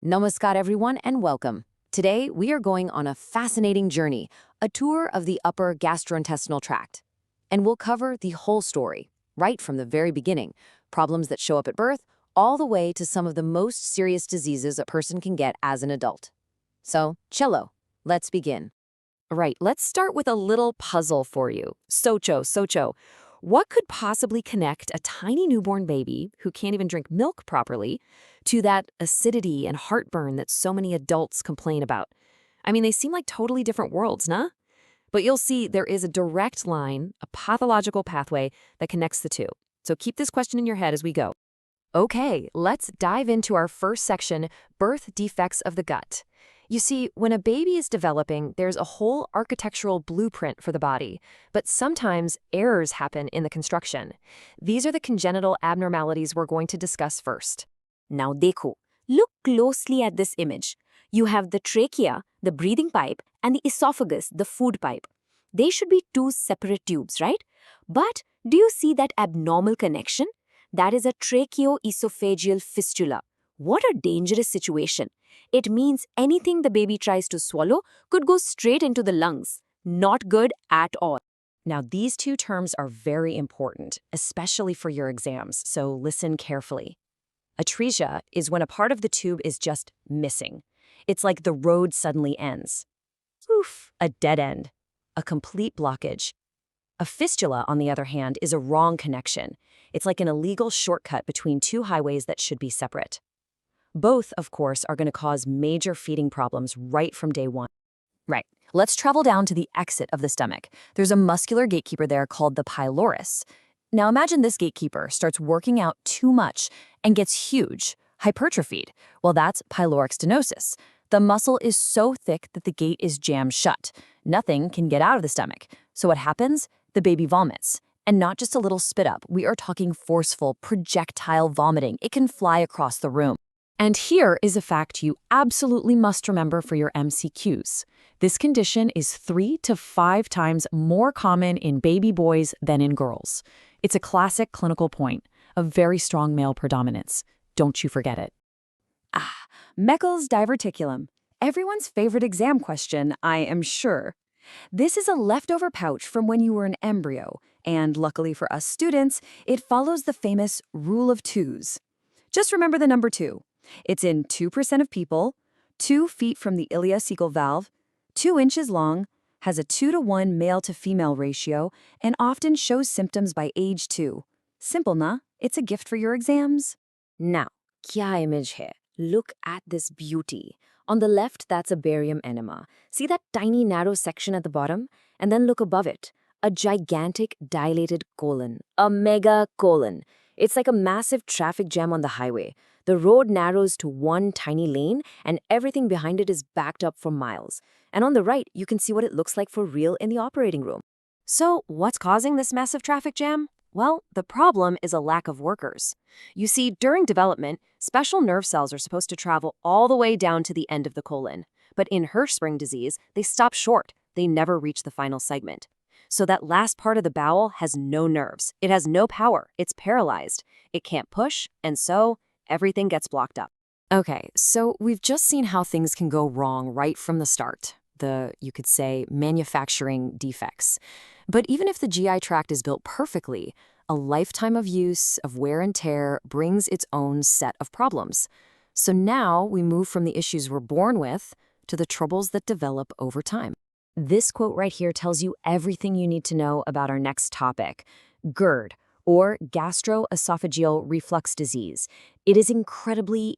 Namaskar, everyone, and welcome. Today, we are going on a fascinating journey, a tour of the upper gastrointestinal tract. And we'll cover the whole story, right from the very beginning, problems that show up at birth, all the way to some of the most serious diseases a person can get as an adult. So, cello, let's begin. Right, let's start with a little puzzle for you. Socho. What could possibly connect a tiny newborn baby who can't even drink milk properly to that acidity and heartburn that so many adults complain about? I mean, they seem like totally different worlds, nah? But you'll see there is a direct line, a pathological pathway that connects the two. So keep this question in your head as we go. Okay, let's dive into our first section, birth defects of the gut. You see, when a baby is developing, there's a whole architectural blueprint for the body, but sometimes errors happen in the construction. These are the congenital abnormalities we're going to discuss first. Now dekho, look closely at this image. You have the trachea, the breathing pipe, and the esophagus, the food pipe. They should be two separate tubes, right? But do you see that abnormal connection? That is a tracheoesophageal fistula. What a dangerous situation. It means anything the baby tries to swallow could go straight into the lungs. Not good at all. Now, these two terms are very important, especially for your exams, so listen carefully. Atresia is when a part of the tube is just missing. It's like the road suddenly ends. Oof, a dead end, a complete blockage. A fistula, on the other hand, is a wrong connection. It's like an illegal shortcut between two highways that should be separate. Both, of course, are going to cause major feeding problems right from day one. Right. Let's travel down to the exit of the stomach. There's a muscular gatekeeper there called the pylorus. Now imagine this gatekeeper starts working out too much and gets huge, hypertrophied. Well, that's pyloric stenosis. The muscle is so thick that the gate is jammed shut. Nothing can get out of the stomach. So what happens? The baby vomits. And not just a little spit up. We are talking forceful, projectile vomiting. It can fly across the room. And here is a fact you absolutely must remember for your MCQs. This condition is 3 to 5 times more common in baby boys than in girls. It's a classic clinical point, a very strong male predominance. Don't you forget it. Meckel's diverticulum. Everyone's favorite exam question, I am sure. This is a leftover pouch from when you were an embryo, and luckily for us students, it follows the famous rule of twos. Just remember the number 2. It's in 2% of people, 2 feet from the ileocecal valve, 2 inches long, has a 2-to-1 male-to-female ratio, and often shows symptoms by age 2. Simple, na? It's a gift for your exams. Now, kya image hai? Look at this beauty. On the left, that's a barium enema. See that tiny narrow section at the bottom? And then look above it. A gigantic dilated colon. A mega colon. It's like a massive traffic jam on the highway. The road narrows to one tiny lane, and everything behind it is backed up for miles. And on the right, you can see what it looks like for real in the operating room. So, what's causing this massive traffic jam? Well, the problem is a lack of workers. You see, during development, special nerve cells are supposed to travel all the way down to the end of the colon. But in Hirschsprung disease, they stop short. They never reach the final segment. So that last part of the bowel has no nerves. It has no power. It's paralyzed. It can't push, and so everything gets blocked up. Okay, so we've just seen how things can go wrong right from the start. You could say, manufacturing defects. But even if the GI tract is built perfectly, a lifetime of use, of wear and tear, brings its own set of problems. So now we move from the issues we're born with to the troubles that develop over time. This quote right here tells you everything you need to know about our next topic, GERD, or gastroesophageal reflux disease. It is incredibly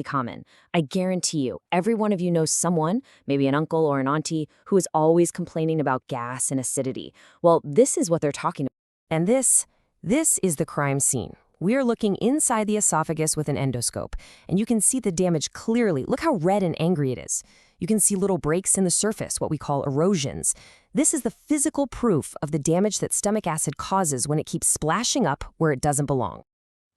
common. I guarantee you, every one of you knows someone, maybe an uncle or an auntie, who is always complaining about gas and acidity. Well, this is what they're talking about. And this is the crime scene. We are looking inside the esophagus with an endoscope, and you can see the damage clearly. Look how red and angry it is. You can see little breaks in the surface, what we call erosions. This is the physical proof of the damage that stomach acid causes when it keeps splashing up where it doesn't belong.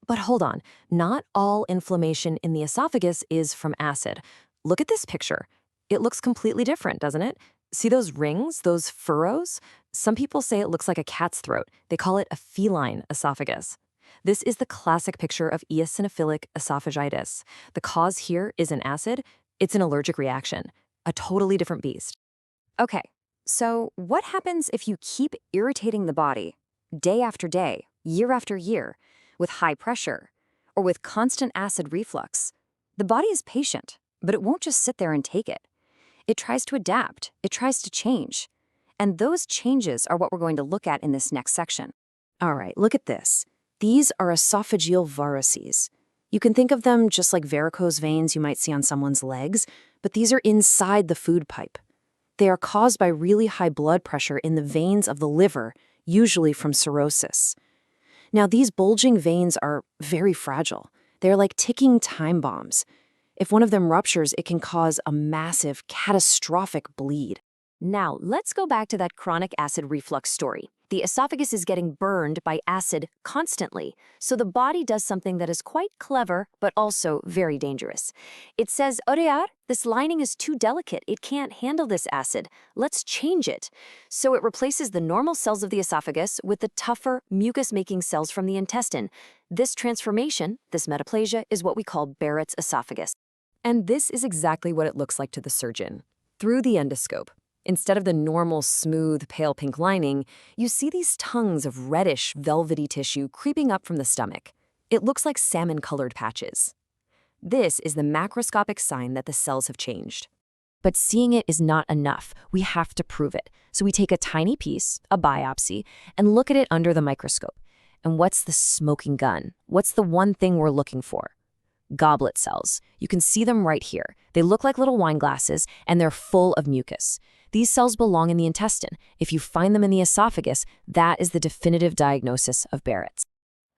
But hold on, not all inflammation in the esophagus is from acid. Look at this picture. It looks completely different, doesn't it? See those rings, those furrows? Some people say it looks like a cat's throat. They call it a feline esophagus. This is the classic picture of eosinophilic esophagitis. The cause here is an acid. It's an allergic reaction, a totally different beast. Okay, so what happens if you keep irritating the body day after day, year after year, with high pressure, or with constant acid reflux? The body is patient, but it won't just sit there and take it. It tries to adapt, it tries to change. And those changes are what we're going to look at in this next section. All right, look at this. These are esophageal varices. You can think of them just like varicose veins you might see on someone's legs, but these are inside the food pipe. They are caused by really high blood pressure in the veins of the liver, usually from cirrhosis. Now, these bulging veins are very fragile. They're like ticking time bombs. If one of them ruptures, it can cause a massive, catastrophic bleed. Now, let's go back to that chronic acid reflux story. The esophagus is getting burned by acid constantly, so the body does something that is quite clever, but also very dangerous. It says, Orear, this lining is too delicate. It can't handle this acid. Let's change it. So it replaces the normal cells of the esophagus with the tougher, mucus-making cells from the intestine. This transformation, this metaplasia, is what we call Barrett's esophagus. And this is exactly what it looks like to the surgeon. Through the endoscope, instead of the normal, smooth, pale pink lining, you see these tongues of reddish, velvety tissue creeping up from the stomach. It looks like salmon-colored patches. This is the macroscopic sign that the cells have changed. But seeing it is not enough. We have to prove it. So we take a tiny piece, a biopsy, and look at it under the microscope. And what's the smoking gun? What's the one thing we're looking for? Goblet cells. You can see them right here. They look like little wine glasses, and they're full of mucus. These cells belong in the intestine. If you find them in the esophagus, that is the definitive diagnosis of Barrett's.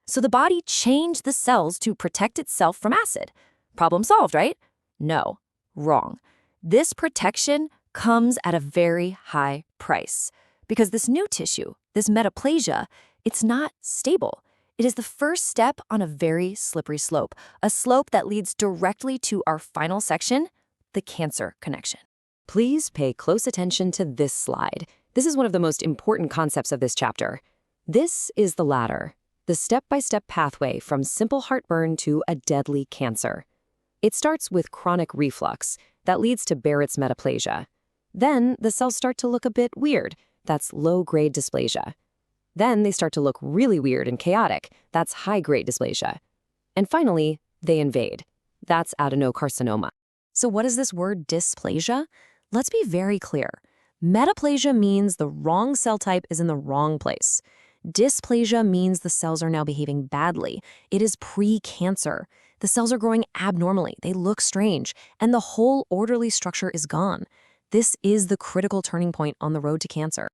So the body changed the cells to protect itself from acid. Problem solved, right? No, wrong. This protection comes at a very high price because this new tissue, this metaplasia, it's not stable. It is the first step on a very slippery slope, a slope that leads directly to our final section, the cancer connection. Please pay close attention to this slide. This is one of the most important concepts of this chapter. This is the ladder, the step-by-step pathway from simple heartburn to a deadly cancer. It starts with chronic reflux that leads to Barrett's metaplasia. Then the cells start to look a bit weird. That's low-grade dysplasia. Then they start to look really weird and chaotic. That's high-grade dysplasia. And finally, they invade. That's adenocarcinoma. So what is this word dysplasia? Let's be very clear. Metaplasia means the wrong cell type is in the wrong place. Dysplasia means the cells are now behaving badly. It is pre-cancer. The cells are growing abnormally. They look strange. And the whole orderly structure is gone. This is the critical turning point on the road to cancer.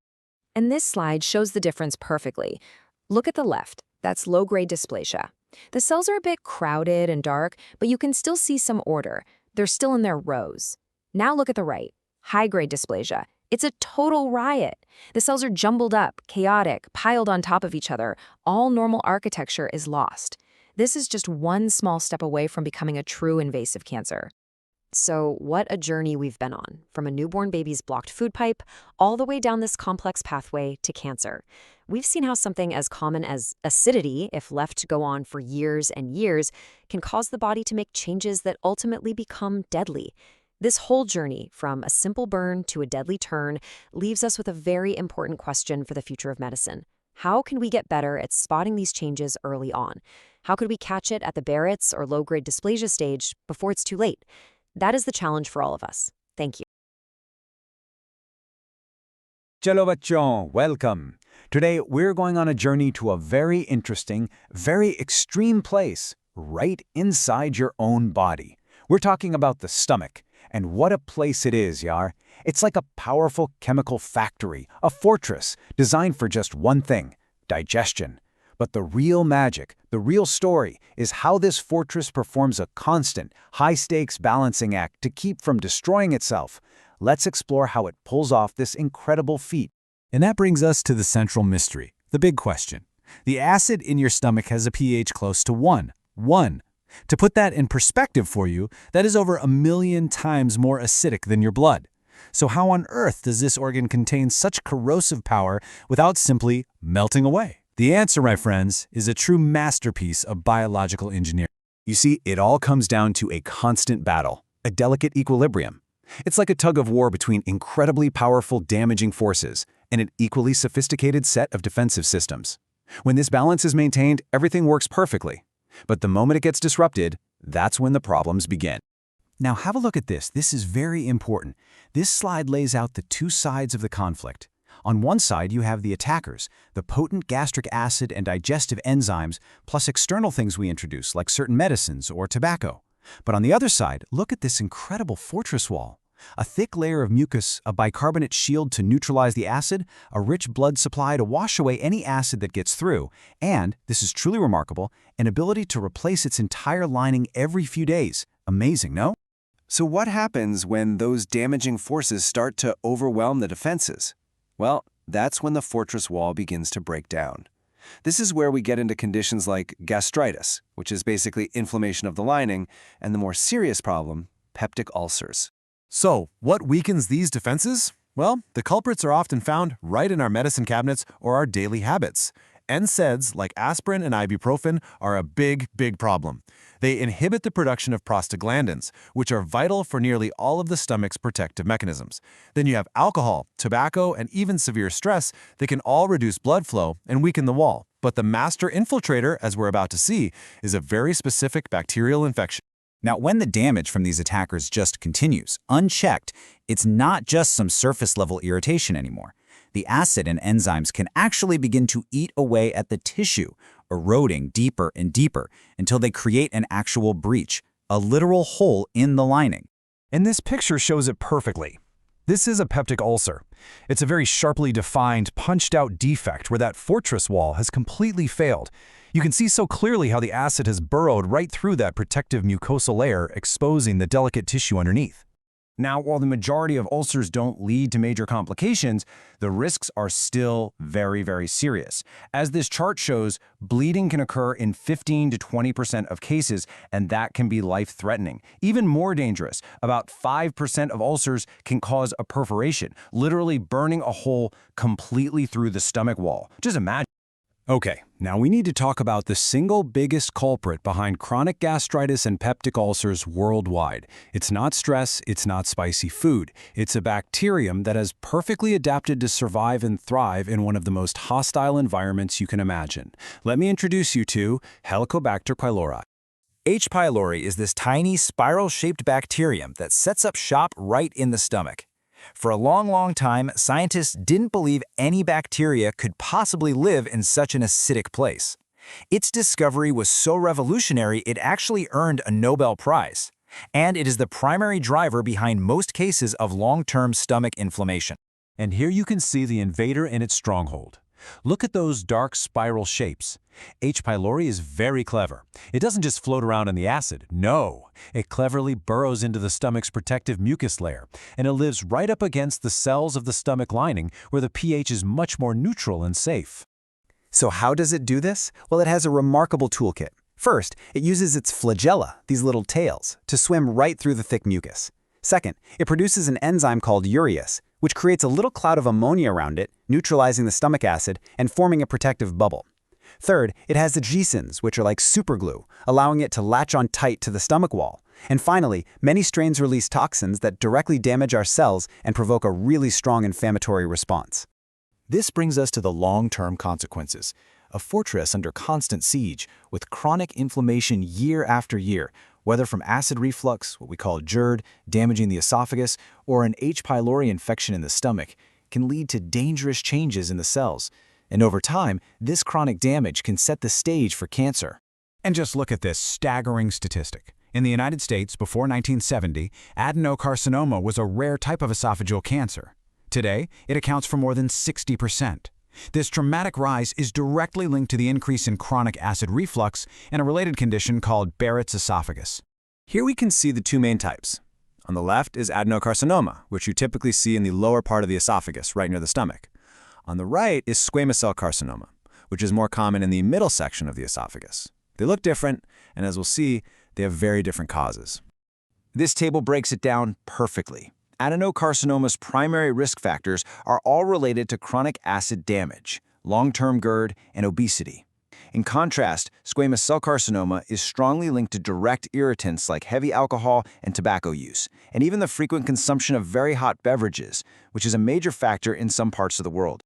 And this slide shows the difference perfectly. Look at the left. That's low-grade dysplasia. The cells are a bit crowded and dark, but you can still see some order. They're still in their rows. Now look at the right. High-grade dysplasia. It's a total riot. The cells are jumbled up, chaotic, piled on top of each other. All normal architecture is lost. This is just one small step away from becoming a true invasive cancer. So what a journey we've been on, from a newborn baby's blocked food pipe all the way down this complex pathway to cancer. We've seen how something as common as acidity, if left to go on for years and years, can cause the body to make changes that ultimately become deadly. This whole journey, from a simple burn to a deadly turn, leaves us with a very important question for the future of medicine. How can we get better at spotting these changes early on? How could we catch it at the Barrett's or low-grade dysplasia stage before it's too late? That is the challenge for all of us. Thank you. Chalo bachon, welcome. Today we're going on a journey to a very interesting, very extreme place right inside your own body. We're talking about the stomach. And what a place it is, Yar. It's like a powerful chemical factory, a fortress designed for just one thing, digestion. But the real magic, the real story, is how this fortress performs a constant, high-stakes balancing act to keep from destroying itself. Let's explore how it pulls off this incredible feat. And that brings us to the central mystery, the big question. The acid in your stomach has a pH close to 1. 1. To put that in perspective for you, that is over 1,000,000 times more acidic than your blood. So how on earth does this organ contain such corrosive power without simply melting away? The answer, my friends, is a true masterpiece of biological engineering. You see, it all comes down to a constant battle, a delicate equilibrium. It's like a tug of war between incredibly powerful damaging forces and an equally sophisticated set of defensive systems. When this balance is maintained, everything works perfectly. But the moment it gets disrupted, that's when the problems begin. Now have a look at this. This is very important. This slide lays out the two sides of the conflict. On one side, you have the attackers, the potent gastric acid and digestive enzymes, plus external things we introduce, like certain medicines or tobacco. But on the other side, look at this incredible fortress wall. A thick layer of mucus, a bicarbonate shield to neutralize the acid, a rich blood supply to wash away any acid that gets through, and, this is truly remarkable, an ability to replace its entire lining every few days. Amazing, no? So what happens when those damaging forces start to overwhelm the defenses? Well, that's when the fortress wall begins to break down. This is where we get into conditions like gastritis, which is basically inflammation of the lining, and the more serious problem, peptic ulcers. So, what weakens these defenses? Well, the culprits are often found right in our medicine cabinets or our daily habits. NSAIDs, like aspirin and ibuprofen, are a big problem. They inhibit the production of prostaglandins, which are vital for nearly all of the stomach's protective mechanisms. Then you have alcohol, tobacco, and even severe stress that can all reduce blood flow and weaken the wall. But the master infiltrator, as we're about to see, is a very specific bacterial infection. Now, when the damage from these attackers just continues, unchecked, it's not just some surface-level irritation anymore. The acid and enzymes can actually begin to eat away at the tissue, eroding deeper and deeper until they create an actual breach, a literal hole in the lining. And this picture shows it perfectly. This is a peptic ulcer. It's a very sharply defined, punched-out defect where that fortress wall has completely failed. You can see so clearly how the acid has burrowed right through that protective mucosal layer, exposing the delicate tissue underneath. Now, while the majority of ulcers don't lead to major complications, the risks are still very serious. As this chart shows, bleeding can occur in 15 to 20% of cases, and that can be life-threatening. Even more dangerous, about 5% of ulcers can cause a perforation, literally burning a hole completely through the stomach wall. Just imagine. Okay, now we need to talk about the single biggest culprit behind chronic gastritis and peptic ulcers worldwide. It's not stress, it's not spicy food. It's a bacterium that has perfectly adapted to survive and thrive in one of the most hostile environments you can imagine. Let me introduce you to Helicobacter pylori. H. pylori is this tiny spiral-shaped bacterium that sets up shop right in the stomach. For a long time, scientists didn't believe any bacteria could possibly live in such an acidic place. Its discovery was so revolutionary it actually earned a Nobel Prize. And it is the primary driver behind most cases of long-term stomach inflammation. And here you can see the invader in its stronghold. Look at those dark spiral shapes. H. pylori is very clever. It doesn't just float around in the acid. No, it cleverly burrows into the stomach's protective mucus layer, and it lives right up against the cells of the stomach lining where the pH is much more neutral and safe. So how does it do this? Well, it has a remarkable toolkit. First, it uses its flagella, these little tails, to swim right through the thick mucus. Second, it produces an enzyme called urease, which creates a little cloud of ammonia around it, neutralizing the stomach acid and forming a protective bubble. Third, it has the gisins, which are like superglue, allowing it to latch on tight to the stomach wall. And finally, many strains release toxins that directly damage our cells and provoke a really strong inflammatory response. This brings us to the long-term consequences. A fortress under constant siege, with chronic inflammation year after year, whether from acid reflux, what we call GERD, damaging the esophagus, or an H. pylori infection in the stomach, can lead to dangerous changes in the cells. And over time, this chronic damage can set the stage for cancer. And just look at this staggering statistic. In the United States, before 1970, adenocarcinoma was a rare type of esophageal cancer. Today, it accounts for more than 60%. This dramatic rise is directly linked to the increase in chronic acid reflux and a related condition called Barrett's esophagus. Here we can see the two main types. On the left is adenocarcinoma, which you typically see in the lower part of the esophagus, right near the stomach. On the right is squamous cell carcinoma, which is more common in the middle section of the esophagus. They look different, and as we'll see, they have very different causes. This table breaks it down perfectly. Adenocarcinoma's primary risk factors are all related to chronic acid damage: long-term GERD, and obesity. In contrast, squamous cell carcinoma is strongly linked to direct irritants like heavy alcohol and tobacco use, and even the frequent consumption of very hot beverages, which is a major factor in some parts of the world.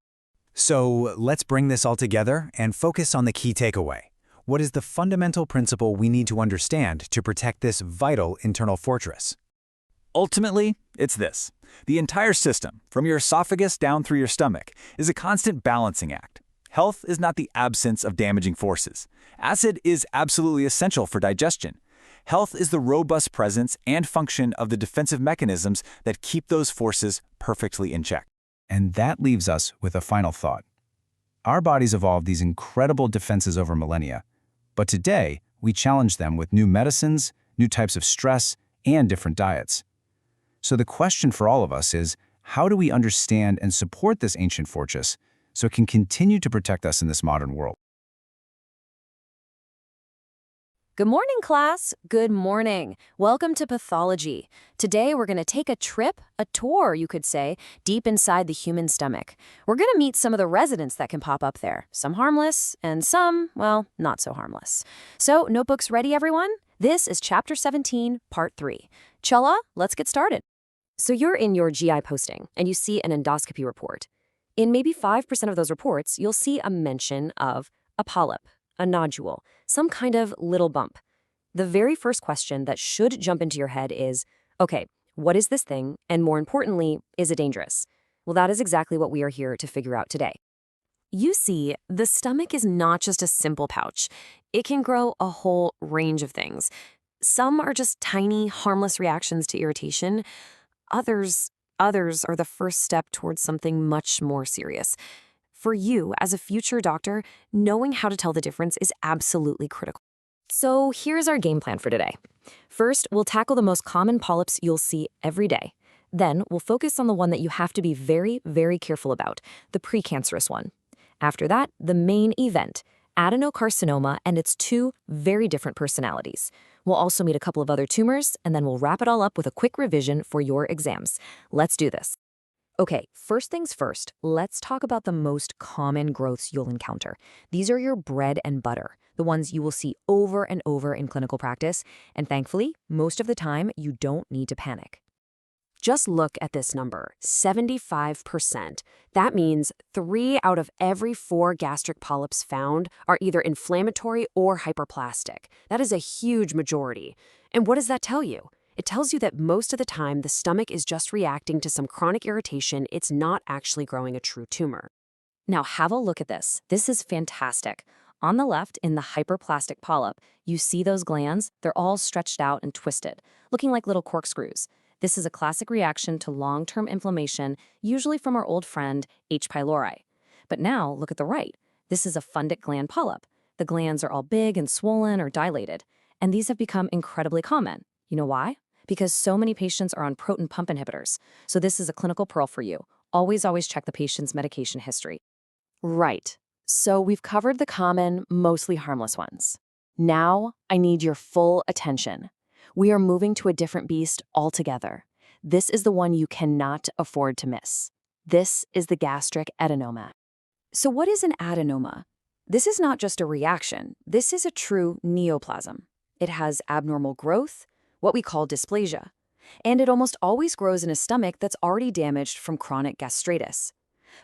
So let's bring this all together and focus on the key takeaway. What is the fundamental principle we need to understand to protect this vital internal fortress? Ultimately, it's this. The entire system, from your esophagus down through your stomach, is a constant balancing act. Health is not the absence of damaging forces. Acid is absolutely essential for digestion. Health is the robust presence and function of the defensive mechanisms that keep those forces perfectly in check. And that leaves us with a final thought. Our bodies evolved these incredible defenses over millennia, but today we challenge them with new medicines, new types of stress, and different diets. So the question for all of us is, how do we understand and support this ancient fortress so it can continue to protect us in this modern world? Good morning, class. Good morning. Welcome to Pathology. Today, we're going to take a trip, a tour, you could say, deep inside the human stomach. We're going to meet some of the residents that can pop up there. Some harmless, and some, well, not so harmless. So, notebooks ready, everyone? This is Chapter 17, Part 3. Chella, let's get started. So you're in your GI posting, and you see an endoscopy report. In maybe 5% of those reports, you'll see a mention of a polyp, a nodule, some kind of little bump. The very first question that should jump into your head is, okay, what is this thing? And more importantly, is it dangerous? Well, that is exactly what we are here to figure out today. You see, the stomach is not just a simple pouch. It can grow a whole range of things. Some are just tiny, harmless reactions to irritation. Others are the first step towards something much more serious. For you, as a future doctor, knowing how to tell the difference is absolutely critical. So here's our game plan for today. First, we'll tackle the most common polyps you'll see every day. Then, we'll focus on the one that you have to be very, very careful about, the precancerous one. After that, the main event, adenocarcinoma and its two very different personalities. We'll also meet a couple of other tumors, and then we'll wrap it all up with a quick revision for your exams. Let's do this. Okay, first things first, let's talk about the most common growths you'll encounter. These are your bread and butter, the ones you will see over and over in clinical practice, and thankfully, most of the time, you don't need to panic. Just look at this number, 75%. That means 3 out of every 4 gastric polyps found are either inflammatory or hyperplastic. That is a huge majority. And what does that tell you? It tells you that most of the time, the stomach is just reacting to some chronic irritation. It's not actually growing a true tumor. Now, have a look at this. This is fantastic. On the left, in the hyperplastic polyp, you see those glands. They're all stretched out and twisted, looking like little corkscrews. This is a classic reaction to long-term inflammation, usually from our old friend, H. pylori. But now, look at the right. This is a fundic gland polyp. The glands are all big and swollen or dilated, and these have become incredibly common. You know why? Because so many patients are on proton pump inhibitors. So this is a clinical pearl for you. Always check the patient's medication history. Right. So we've covered the common, mostly harmless ones. Now I need your full attention. We are moving to a different beast altogether. This is the one you cannot afford to miss. This is the gastric adenoma. So what is an adenoma? This is not just a reaction. This is a true neoplasm. It has abnormal growth, what we call dysplasia, and it almost always grows in a stomach that's already damaged from chronic gastritis.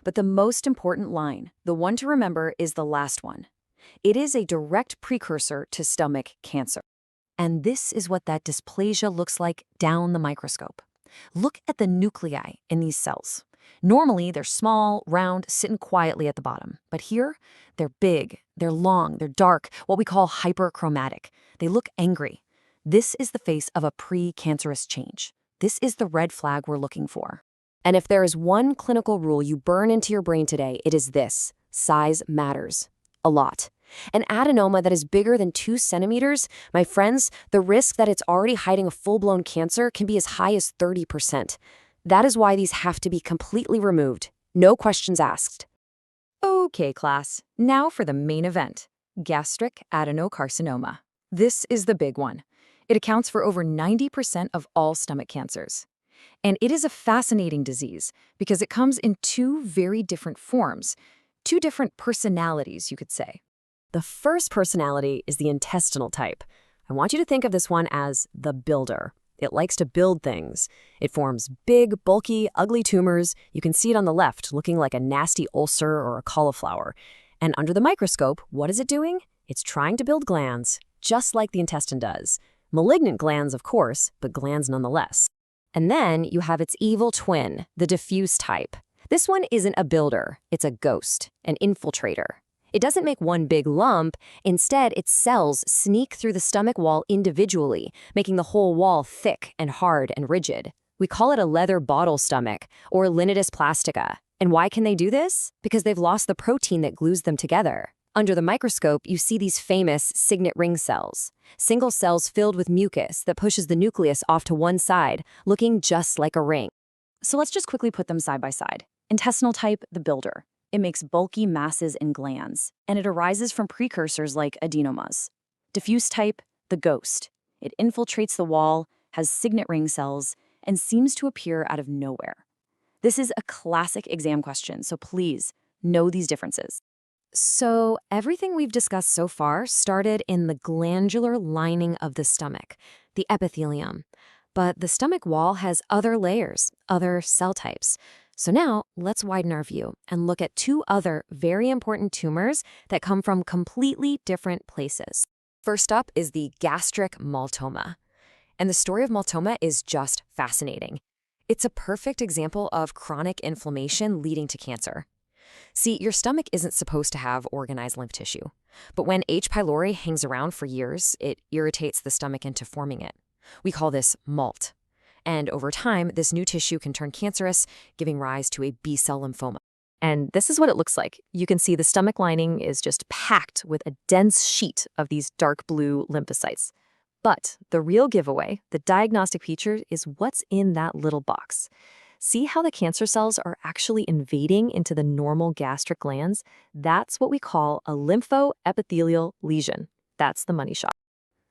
But the most important line, the one to remember, is the last one. It is a direct precursor to stomach cancer. And this is what that dysplasia looks like down the microscope. Look at the nuclei in these cells. Normally, they're small, round, sitting quietly at the bottom. But here, they're big, they're long, they're dark, what we call hyperchromatic. They look angry. This is the face of a precancerous change. This is the red flag we're looking for. And if there is one clinical rule you burn into your brain today, it is this: size matters a lot. An adenoma that is bigger than 2 centimeters, my friends, the risk that it's already hiding a full-blown cancer can be as high as 30%. That is why these have to be completely removed. No questions asked. Okay, class. Now for the main event, gastric adenocarcinoma. This is the big one. It accounts for over 90% of all stomach cancers. And it is a fascinating disease because it comes in 2 very different forms. two different personalities, you could say. The first personality is the intestinal type. I want you to think of this one as the builder. It likes to build things. It forms big, bulky, ugly tumors. You can see it on the left, looking like a nasty ulcer or a cauliflower. And under the microscope, what is it doing? It's trying to build glands, just like the intestine does. Malignant glands, of course, but glands nonetheless. And then you have its evil twin, the diffuse type. This one isn't a builder, it's a ghost, an infiltrator. It doesn't make one big lump. Instead, its cells sneak through the stomach wall individually, making the whole wall thick and hard and rigid. We call it a leather bottle stomach, or linitis plastica. And why can they do this? Because they've lost the protein that glues them together. Under the microscope, you see these famous signet ring cells, single cells filled with mucus that pushes the nucleus off to one side, looking just like a ring. So let's just quickly put them side by side. Intestinal type, the builder. It makes bulky masses in glands, and it arises from precursors like adenomas. Diffuse type, the ghost. It infiltrates the wall, has signet ring cells, and seems to appear out of nowhere. This is a classic exam question, so please know these differences. So everything we've discussed so far started in the glandular lining of the stomach, the epithelium. But the stomach wall has other layers, other cell types. So now let's widen our view and look at two other very important tumors that come from completely different places. First up is the gastric maltoma. And the story of maltoma is just fascinating. It's a perfect example of chronic inflammation leading to cancer. See, your stomach isn't supposed to have organized lymph tissue. But when H. pylori hangs around for years, it irritates the stomach into forming it. We call this MALT. And over time, this new tissue can turn cancerous, giving rise to a B-cell lymphoma. And this is what it looks like. You can see the stomach lining is just packed with a dense sheet of these dark blue lymphocytes. But the real giveaway, the diagnostic feature, is what's in that little box. See how the cancer cells are actually invading into the normal gastric glands? That's what we call a lymphoepithelial lesion. That's the money shot.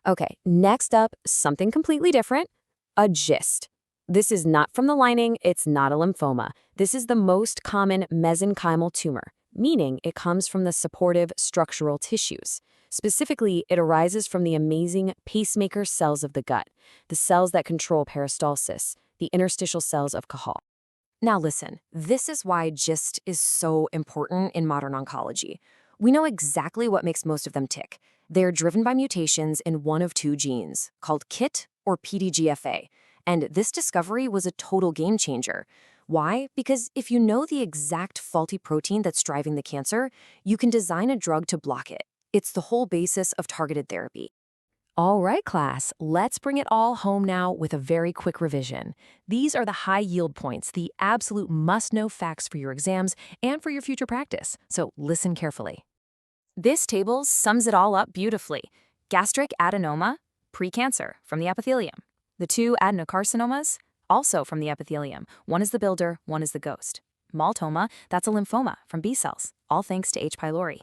Okay, next up, something completely different. A GIST. This is not from the lining, it's not a lymphoma. This is the most common mesenchymal tumor, meaning it comes from the supportive structural tissues. Specifically, it arises from the amazing pacemaker cells of the gut, the cells that control peristalsis, the interstitial cells of Cajal. Now listen, this is why GIST is so important in modern oncology. We know exactly what makes most of them tick. They're driven by mutations in one of two genes, called KIT or PDGFA. And this discovery was a total game changer. Why? Because if you know the exact faulty protein that's driving the cancer, you can design a drug to block it. It's the whole basis of targeted therapy. All right, class, let's bring it all home now with a very quick revision. These are the high yield points, the absolute must-know facts for your exams and for your future practice. So listen carefully. This table sums it all up beautifully. Gastric adenoma, precancer from the epithelium. The two adenocarcinomas, also from the epithelium. One is the builder, one is the ghost. Maltoma, that's a lymphoma from B cells, all thanks to H. pylori.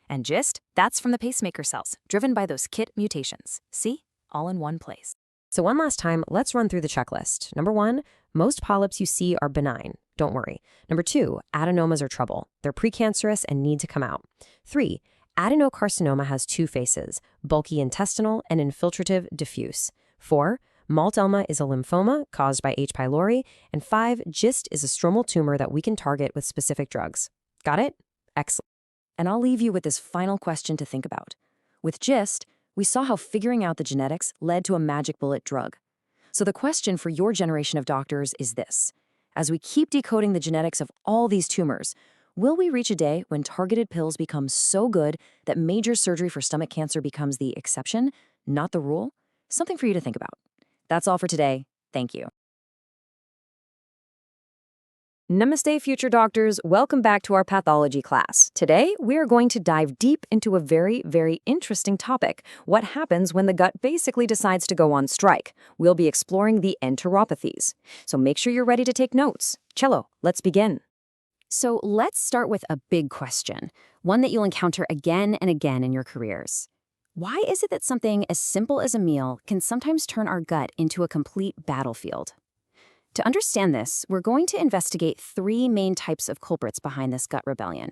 And GIST, that's from the pacemaker cells, driven by those KIT mutations. See? All in one place. So one last time, let's run through the checklist. Number 1, most polyps you see are benign. Don't worry. Number 2, adenomas are trouble. They're precancerous and need to come out. 3, adenocarcinoma has two faces, bulky intestinal and infiltrative diffuse. 4, maltoma is a lymphoma caused by H. pylori. And 5, GIST is a stromal tumor that we can target with specific drugs. Got it? Excellent. And I'll leave you with this final question to think about. With GIST, we saw how figuring out the genetics led to a magic bullet drug. So the question for your generation of doctors is this. As we keep decoding the genetics of all these tumors, will we reach a day when targeted pills become so good that major surgery for stomach cancer becomes the exception, not the rule? Something for you to think about. That's all for today. Thank you. Namaste, future doctors. Welcome back to our pathology class. Today, we are going to dive deep into a very, very interesting topic. What happens when the gut basically decides to go on strike? We'll be exploring the enteropathies. So make sure you're ready to take notes. Cello, let's begin. So let's start with a big question, one that you'll encounter again and again in your careers. Why is it that something as simple as a meal can sometimes turn our gut into a complete battlefield? To understand this, we're going to investigate 3 main types of culprits behind this gut rebellion.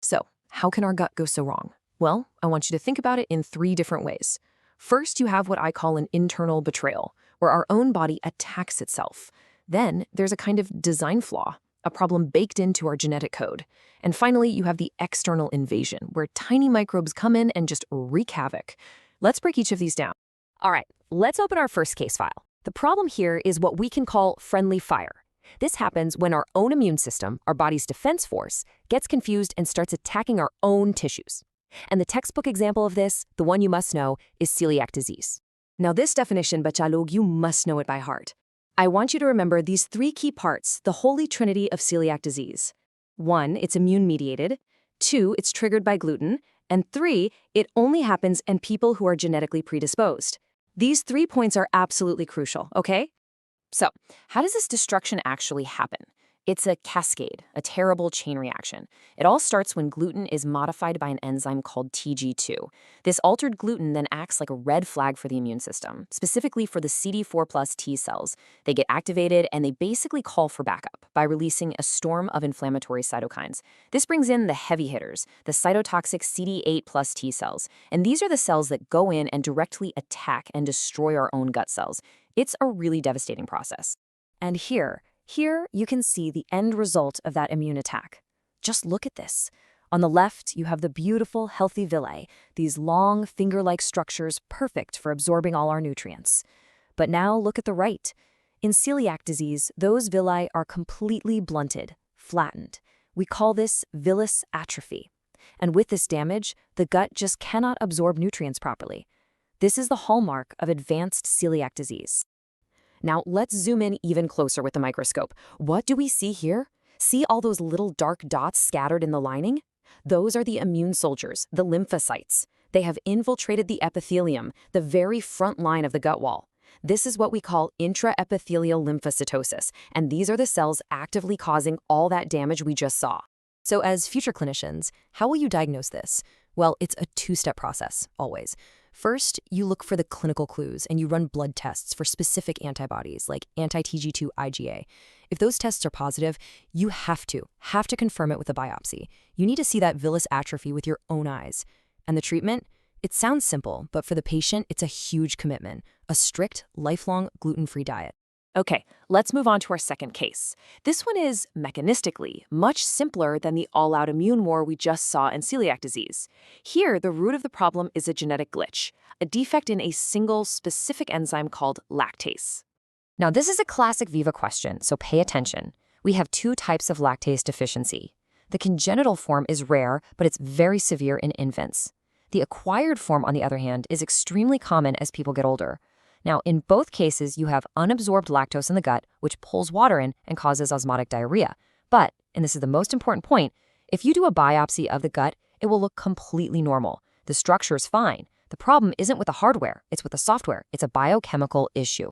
So, how can our gut go so wrong? Well, I want you to think about it in 3 different ways. First, you have what I call an internal betrayal, where our own body attacks itself. Then, there's a kind of design flaw, a problem baked into our genetic code. And finally, you have the external invasion, where tiny microbes come in and just wreak havoc. Let's break each of these down. All right, let's open our first case file. The problem here is what we can call friendly fire. This happens when our own immune system, our body's defense force, gets confused and starts attacking our own tissues. And the textbook example of this, the one you must know, is celiac disease. Now this definition, bachalog, you must know it by heart. I want you to remember these 3 key parts, the holy trinity of celiac disease. 1, it's immune-mediated. 2, it's triggered by gluten. And 3, it only happens in people who are genetically predisposed. These 3 points are absolutely crucial, okay? So, how does this destruction actually happen? It's a cascade, a terrible chain reaction. It all starts when gluten is modified by an enzyme called TG2. This altered gluten then acts like a red flag for the immune system, specifically for the CD4+ T cells. They get activated and they basically call for backup by releasing a storm of inflammatory cytokines. This brings in the heavy hitters, the cytotoxic CD8+ T cells. And these are the cells that go in and directly attack and destroy our own gut cells. It's a really devastating process. And here you can see the end result of that immune attack. Just look at this. On the left, you have the beautiful, healthy villi, these long, finger-like structures perfect for absorbing all our nutrients. But now look at the right. In celiac disease, those villi are completely blunted, flattened. We call this villus atrophy. And with this damage, the gut just cannot absorb nutrients properly. This is the hallmark of advanced celiac disease. Now, let's zoom in even closer with the microscope. What do we see here? See all those little dark dots scattered in the lining? Those are the immune soldiers, the lymphocytes. They have infiltrated the epithelium, the very front line of the gut wall. This is what we call intraepithelial lymphocytosis, and these are the cells actively causing all that damage we just saw. So as future clinicians, how will you diagnose this? Well, it's a 2-step process, always. First, you look for the clinical clues and you run blood tests for specific antibodies like anti-TG2 IgA. If those tests are positive, you have to confirm it with a biopsy. You need to see that villus atrophy with your own eyes. And the treatment? It sounds simple, but for the patient, it's a huge commitment, a strict, lifelong gluten-free diet. Okay, let's move on to our second case. This one is, mechanistically, much simpler than the all-out immune war we just saw in celiac disease. Here, the root of the problem is a genetic glitch, a defect in a single specific enzyme called lactase. Now, this is a classic Viva question, so pay attention. We have 2 types of lactase deficiency. The congenital form is rare, but it's very severe in infants. The acquired form, on the other hand, is extremely common as people get older. Now, in both cases, you have unabsorbed lactose in the gut, which pulls water in and causes osmotic diarrhea. But, and this is the most important point, if you do a biopsy of the gut, it will look completely normal. The structure is fine. The problem isn't with the hardware, it's with the software. It's a biochemical issue.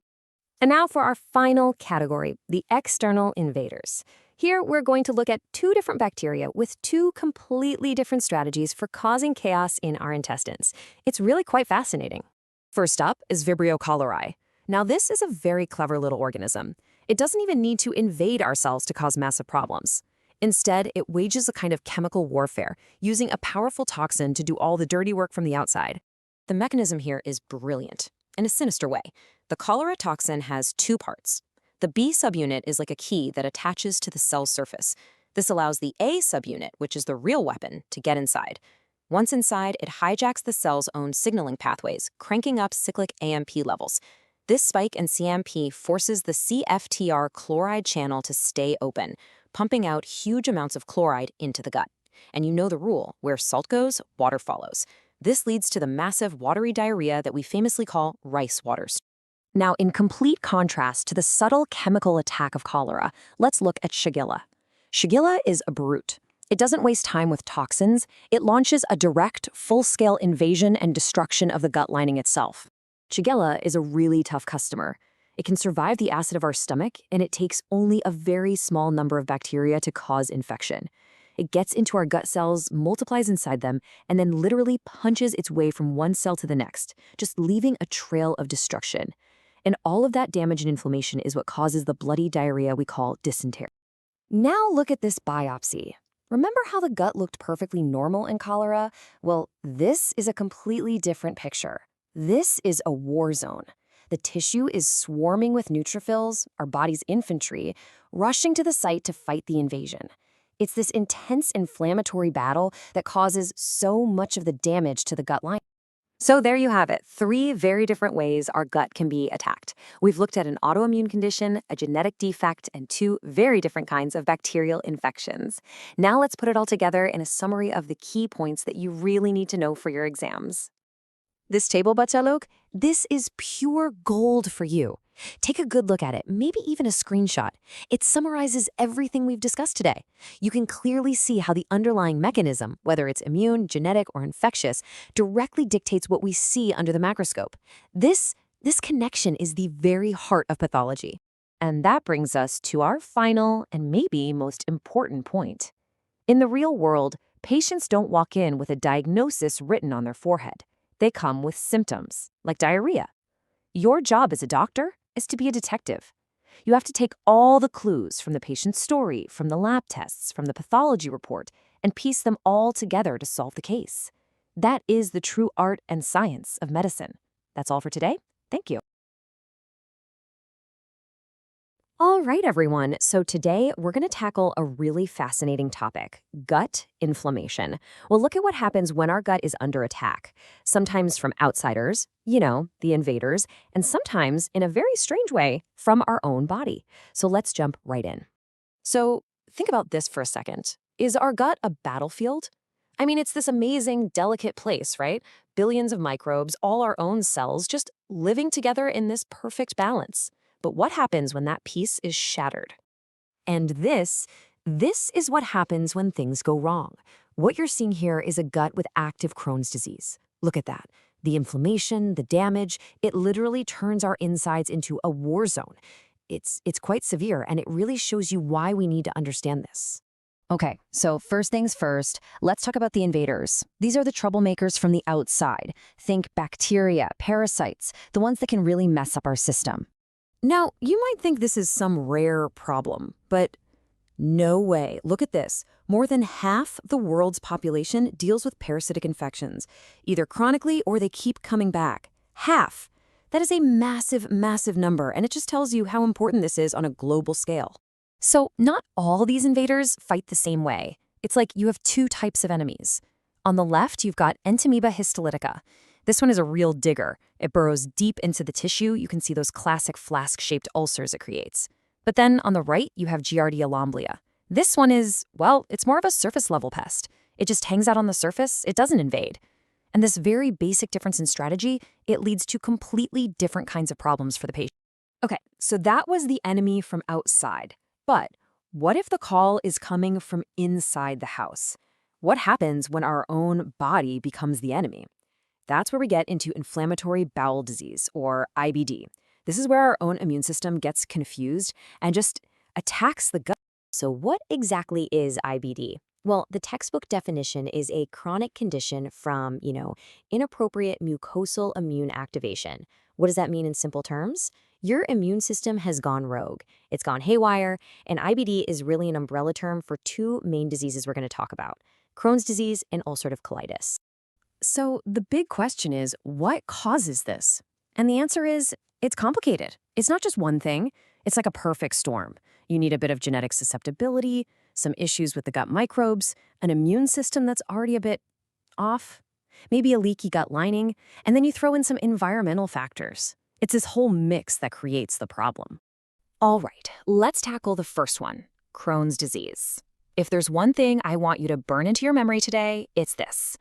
And now for our final category, the external invaders. Here, we're going to look at 2 different bacteria with 2 completely different strategies for causing chaos in our intestines. It's really quite fascinating. First up is Vibrio cholerae. Now, this is a very clever little organism. It doesn't even need to invade our cells to cause massive problems. Instead, it wages a kind of chemical warfare, using a powerful toxin to do all the dirty work from the outside. The mechanism here is brilliant, in a sinister way. The cholera toxin has 2 parts. The B subunit is like a key that attaches to the cell surface. This allows the A subunit, which is the real weapon, to get inside. Once inside, it hijacks the cell's own signaling pathways, cranking up cyclic AMP levels. This spike in CMP forces the CFTR chloride channel to stay open, pumping out huge amounts of chloride into the gut. And you know the rule, where salt goes, water follows. This leads to the massive watery diarrhea that we famously call rice waters. Now, in complete contrast to the subtle chemical attack of cholera, let's look at Shigella. Shigella is a brute. It doesn't waste time with toxins. It launches a direct, full-scale invasion and destruction of the gut lining itself. Shigella is a really tough customer. It can survive the acid of our stomach, and it takes only a very small number of bacteria to cause infection. It gets into our gut cells, multiplies inside them, and then literally punches its way from one cell to the next, just leaving a trail of destruction. And all of that damage and inflammation is what causes the bloody diarrhea we call dysentery. Now look at this biopsy. Remember how the gut looked perfectly normal in cholera? Well, this is a completely different picture. This is a war zone. The tissue is swarming with neutrophils, our body's infantry, rushing to the site to fight the invasion. It's this intense inflammatory battle that causes so much of the damage to the gut lining. So there you have it, 3 very different ways our gut can be attacked. We've looked at an autoimmune condition, a genetic defect, and 2 very different kinds of bacterial infections. Now let's put it all together in a summary of the key points that you really need to know for your exams. This table, Bachalok, this is pure gold for you. Take a good look at it, maybe even a screenshot. It summarizes everything we've discussed today. You can clearly see how the underlying mechanism, whether it's immune, genetic, or infectious, directly dictates what we see under the microscope. This connection is the very heart of pathology. And that brings us to our final and maybe most important point. In the real world, patients don't walk in with a diagnosis written on their forehead. They come with symptoms, like diarrhea. Your job as a doctor is to be a detective. You have to take all the clues from the patient's story, from the lab tests, from the pathology report, and piece them all together to solve the case. That is the true art and science of medicine. That's all for today. Thank you. All right, everyone. So today we're going to tackle a really fascinating topic, gut inflammation. We'll look at what happens when our gut is under attack, sometimes from outsiders, the invaders, and sometimes, in a very strange way, from our own body. So let's jump right in. So think about this for a second. Is our gut a battlefield? I mean, it's this amazing, delicate place, right? Billions of microbes, all our own cells, just living together in this perfect balance. But what happens when that piece is shattered? And this is what happens when things go wrong. What you're seeing here is a gut with active Crohn's disease. Look at that. The inflammation, the damage, it literally turns our insides into a war zone. It's quite severe, and it really shows you why we need to understand this. Okay, so first things first, let's talk about the invaders. These are the troublemakers from the outside. Think bacteria, parasites, the ones that can really mess up our system. Now, you might think this is some rare problem, but no way. Look at this. More than half the world's population deals with parasitic infections, either chronically or they keep coming back. Half. That is a massive, massive number, and it just tells you how important this is on a global scale. So, not all these invaders fight the same way. It's like you have 2 types of enemies. On the left, you've got Entamoeba histolytica. This one is a real digger. It burrows deep into the tissue. You can see those classic flask-shaped ulcers it creates. But then on the right, you have Giardia lamblia. This one is, well, it's more of a surface-level pest. It just hangs out on the surface. It doesn't invade. And this very basic difference in strategy, it leads to completely different kinds of problems for the patient. Okay, so that was the enemy from outside. But what if the call is coming from inside the house? What happens when our own body becomes the enemy? That's where we get into inflammatory bowel disease, or IBD. This is where our own immune system gets confused and just attacks the gut. So what exactly is IBD? Well, the textbook definition is a chronic condition from, inappropriate mucosal immune activation. What does that mean in simple terms? Your immune system has gone rogue. It's gone haywire, and IBD is really an umbrella term for 2 main diseases we're going to talk about, Crohn's disease and ulcerative colitis. So the big question is, what causes this? And the answer is, it's complicated. It's not just one thing. It's like a perfect storm. You need a bit of genetic susceptibility, some issues with the gut microbes, an immune system that's already a bit off, maybe a leaky gut lining, and then you throw in some environmental factors. It's this whole mix that creates the problem. All right, let's tackle the first one, Crohn's disease. If there's one thing I want you to burn into your memory today, it's this.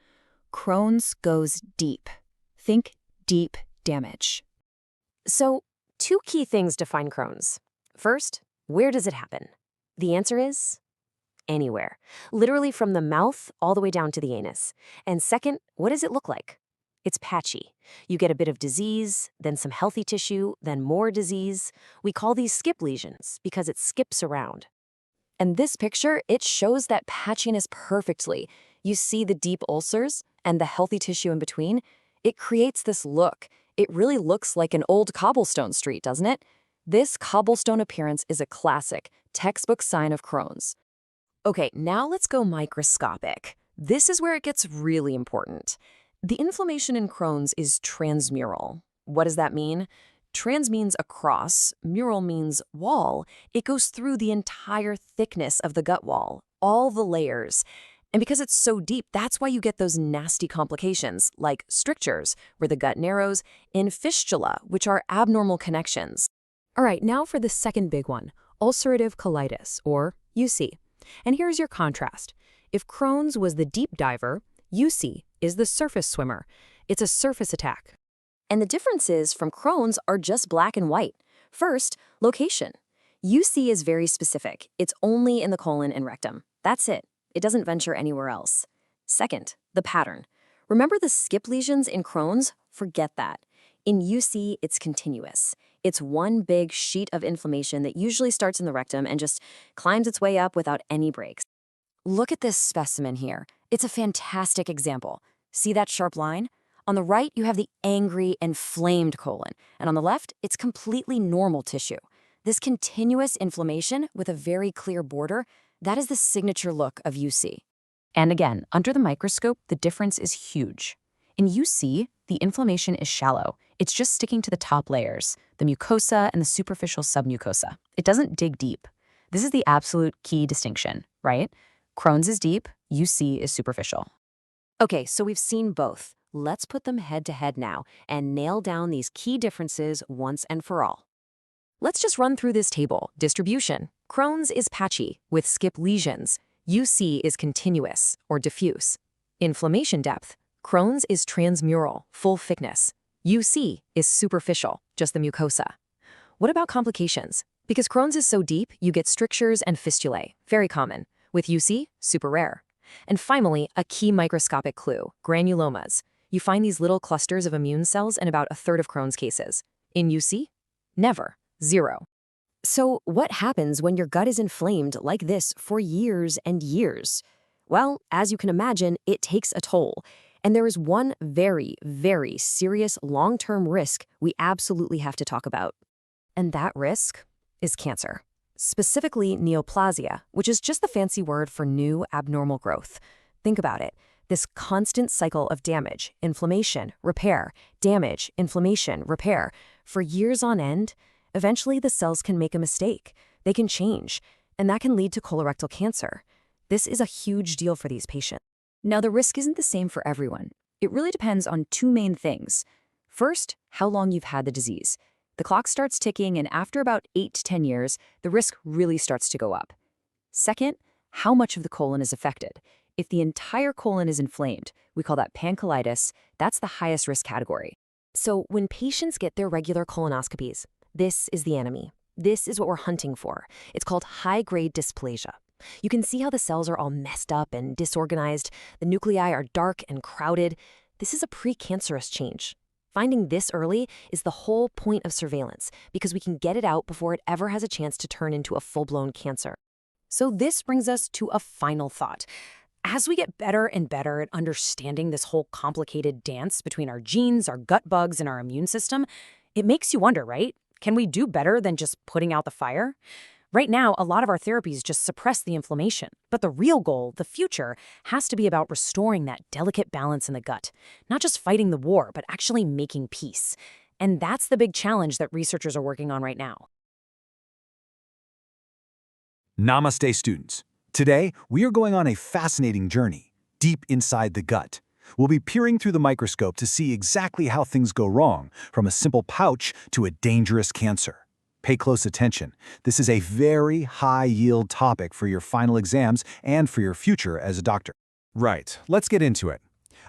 Crohn's goes deep. Think deep damage. So, 2 key things define Crohn's. First, where does it happen? The answer is anywhere. Literally from the mouth all the way down to the anus. And second, what does it look like? It's patchy. You get a bit of disease, then some healthy tissue, then more disease. We call these skip lesions because it skips around. And this picture, it shows that patchiness perfectly. You see the deep ulcers and the healthy tissue in between. It creates this look. It really looks like an old cobblestone street, doesn't it? This cobblestone appearance is a classic, textbook sign of Crohn's. Okay, now let's go microscopic. This is where it gets really important. The inflammation in Crohn's is transmural. What does that mean? Trans means across, mural means wall. It goes through the entire thickness of the gut wall, all the layers. And because it's so deep, that's why you get those nasty complications, like strictures, where the gut narrows, and fistula, which are abnormal connections. All right, now for the second big one, ulcerative colitis, or UC. And here's your contrast. If Crohn's was the deep diver, UC is the surface swimmer. It's a surface attack. And the differences from Crohn's are just black and white. First, location. UC is very specific. It's only in the colon and rectum. That's it. It doesn't venture anywhere else. Second, the pattern. Remember the skip lesions in Crohn's? Forget that. In UC, it's continuous. It's one big sheet of inflammation that usually starts in the rectum and just climbs its way up without any breaks. Look at this specimen here. It's a fantastic example. See that sharp line? On the right, you have the angry, inflamed colon, and on the left, it's completely normal tissue. This continuous inflammation with a very clear border, that is the signature look of UC. And again, under the microscope, the difference is huge. In UC, the inflammation is shallow. It's just sticking to the top layers, the mucosa and the superficial submucosa. It doesn't dig deep. This is the absolute key distinction, right? Crohn's is deep, UC is superficial. Okay, so we've seen both. Let's put them head to head now and nail down these key differences once and for all. Let's just run through this table. Distribution. Crohn's is patchy, with skip lesions. UC is continuous, or diffuse. Inflammation depth. Crohn's is transmural, full thickness. UC is superficial, just the mucosa. What about complications? Because Crohn's is so deep, you get strictures and fistulae, very common. With UC, super rare. And finally, a key microscopic clue, granulomas. You find these little clusters of immune cells in about a third of Crohn's cases. In UC? Never. Zero. So what happens when your gut is inflamed like this for years and years? Well, as you can imagine, it takes a toll. And there is one very, very serious long-term risk we absolutely have to talk about. And that risk is cancer. Specifically neoplasia, which is just the fancy word for new abnormal growth. Think about it. This constant cycle of damage, inflammation, repair, damage, inflammation, repair, for years on end, eventually the cells can make a mistake. They can change, and that can lead to colorectal cancer. This is a huge deal for these patients. Now, the risk isn't the same for everyone. It really depends on two main things. First, how long you've had the disease. The clock starts ticking, and after about 8 to 10 years, the risk really starts to go up. Second, how much of the colon is affected. If the entire colon is inflamed, we call that pancolitis, that's the highest risk category. So when patients get their regular colonoscopies, this is the enemy. This is what we're hunting for. It's called high-grade dysplasia. You can see how the cells are all messed up and disorganized. The nuclei are dark and crowded. This is a precancerous change. Finding this early is the whole point of surveillance because we can get it out before it ever has a chance to turn into a full-blown cancer. So this brings us to a final thought. As we get better and better at understanding this whole complicated dance between our genes, our gut bugs, and our immune system, it makes you wonder, right? Can we do better than just putting out the fire? Right now, a lot of our therapies just suppress the inflammation. But the real goal, the future, has to be about restoring that delicate balance in the gut. Not just fighting the war, but actually making peace. And that's the big challenge that researchers are working on right now. Namaste, students. Today, we are going on a fascinating journey, deep inside the gut. We'll be peering through the microscope to see exactly how things go wrong, from a simple pouch to a dangerous cancer. Pay close attention. This is a very high-yield topic for your final exams and for your future as a doctor. Right, let's get into it.